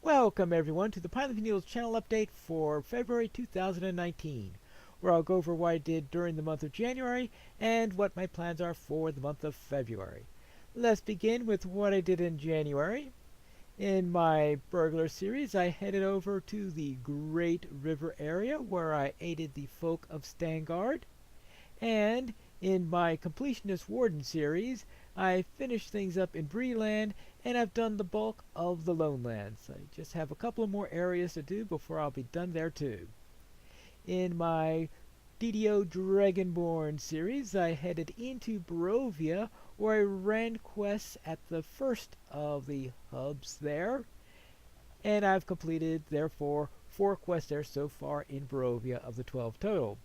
Welcome everyone to the Pilot News channel update for February 2019, where I'll go over what I did during the month of January and what my plans are for the month of February. Let's begin with what I did in January. In my burglar series, I headed over to the Great River area where I aided the folk of Stangard. And in my Completionist Warden series, I finished things up in Breeland, and I've done the bulk of the Lonelands. I just have a couple of more areas to do before I'll be done there too. In my DDO Dragonborn series, I headed into Barovia, where I ran quests at the first of the hubs there, and I've completed, therefore, 4 quests there so far in Barovia of the 12 total.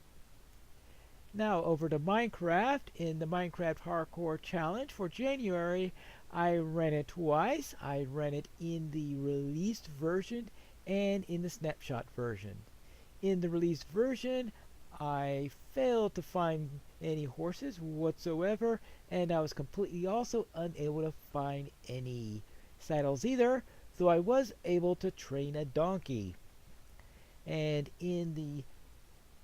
Now over to Minecraft. In the Minecraft Hardcore Challenge for January, I ran it twice. I ran it in the released version and in the snapshot version. In the released version, I failed to find any horses whatsoever, and I was completely also unable to find any saddles either, though I was able to train a donkey. And in the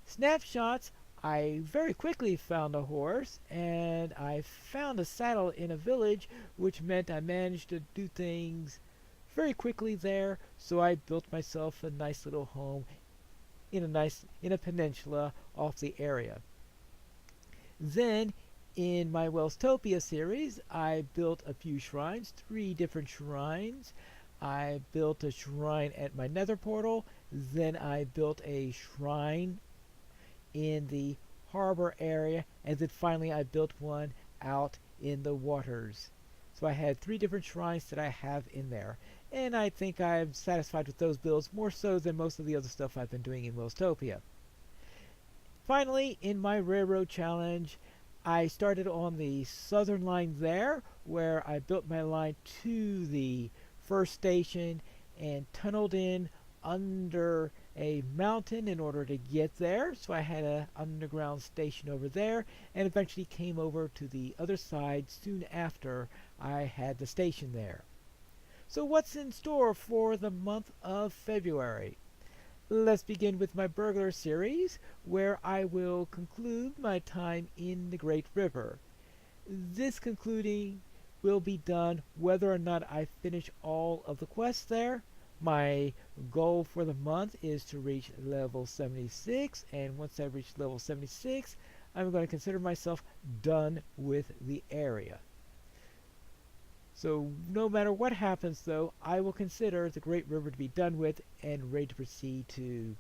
snapshots, I very quickly found a horse, and I found a saddle in a village, which meant I managed to do things very quickly there, so I built myself a nice little home in a peninsula off the area. Then, in my Wellstopia series, I built a few shrines, 3 different shrines. I built a shrine at my nether portal, then I built a shrine in the harbor area, and then finally I built one out in the waters. So I had 3 different shrines that I have in there, and I think I'm satisfied with those builds more so than most of the other stuff I've been doing in Wellstopia. Finally, in my railroad challenge, I started on the southern line there, where I built my line to the first station and tunneled in under a mountain in order to get there. So I had an underground station over there, and eventually came over to the other side soon after I had the station there. So what's in store for the month of February? Let's begin with my burglar series, where I will conclude my time in the Great River. This concluding will be done whether or not I finish all of the quests there. My goal for the month is to reach level 76, and once I reach level 76, I'm going to consider myself done with the area. So no matter what happens though, I will consider the Great River to be done with and ready to proceed to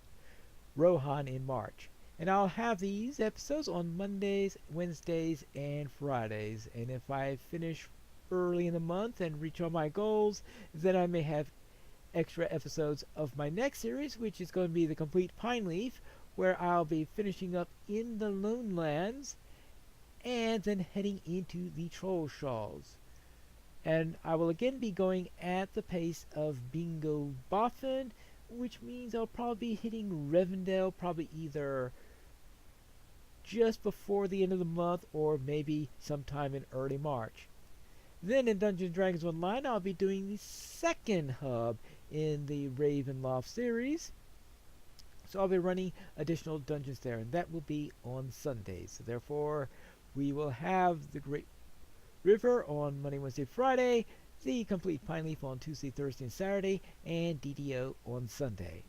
Rohan in March. And I'll have these episodes on Mondays, Wednesdays, and Fridays. And if I finish early in the month and reach all my goals, then I may have extra episodes of my next series, which is going to be the Complete Pine Leaf, where I'll be finishing up in the Lonelands and then heading into the Troll Shawls. And I will again be going at the pace of Bingo Boffin, which means I'll probably be hitting Revendell probably either just before the end of the month or maybe sometime in early March. Then in Dungeons & Dragons Online, I'll be doing the second hub in the Ravenloft series. So I'll be running additional dungeons there, and that will be on Sundays. So therefore, we will have the Great River on Monday, Wednesday, Friday, the Complete Pine Leaf on Tuesday, Thursday, and Saturday, and DDO on Sunday.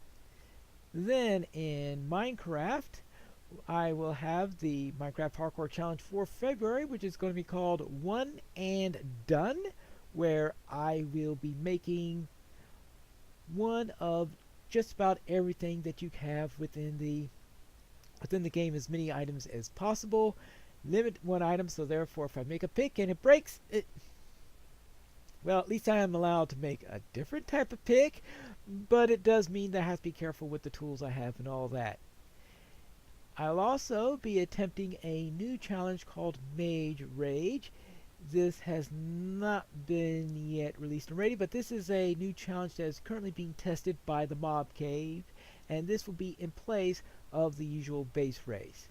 Then in Minecraft, I will have the Minecraft Hardcore Challenge for February, which is going to be called One and Done, where I will be making one of just about everything that you have within the game, as many items as possible. Limit 1 item, so therefore if I make a pick and it breaks, well, at least I am allowed to make a different type of pick, but it does mean that I have to be careful with the tools I have and all that. I'll also be attempting a new challenge called Mage Rage. This has not been yet released and ready, but this is a new challenge that is currently being tested by the Mob Cave, and this will be in place of the usual base race.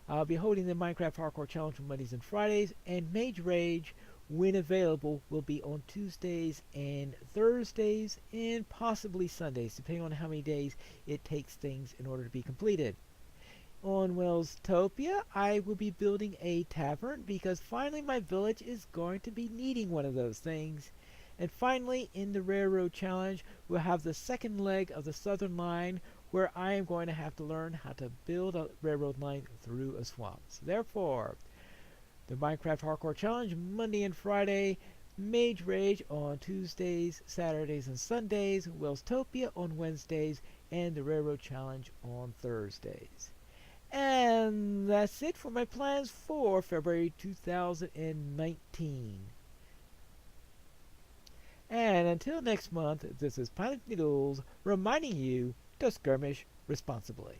I'll be holding the Minecraft Hardcore Challenge on Mondays and Fridays, and Mage Rage when available, will be on Tuesdays and Thursdays, and possibly Sundays, depending on how many days it takes things in order to be completed. On Wellstopia, I will be building a tavern because finally my village is going to be needing one of those things. And finally, in the Railroad Challenge, we'll have the second leg of the Southern Line where I am going to have to learn how to build a railroad line through a swamp. So therefore, the Minecraft Hardcore Challenge, Monday and Friday, Mage Rage on Tuesdays, Saturdays, and Sundays, Wellstopia on Wednesdays, and the Railroad Challenge on Thursdays. And that's it for my plans for February 2019. And until next month, this is Pilot Needles reminding you to skirmish responsibly.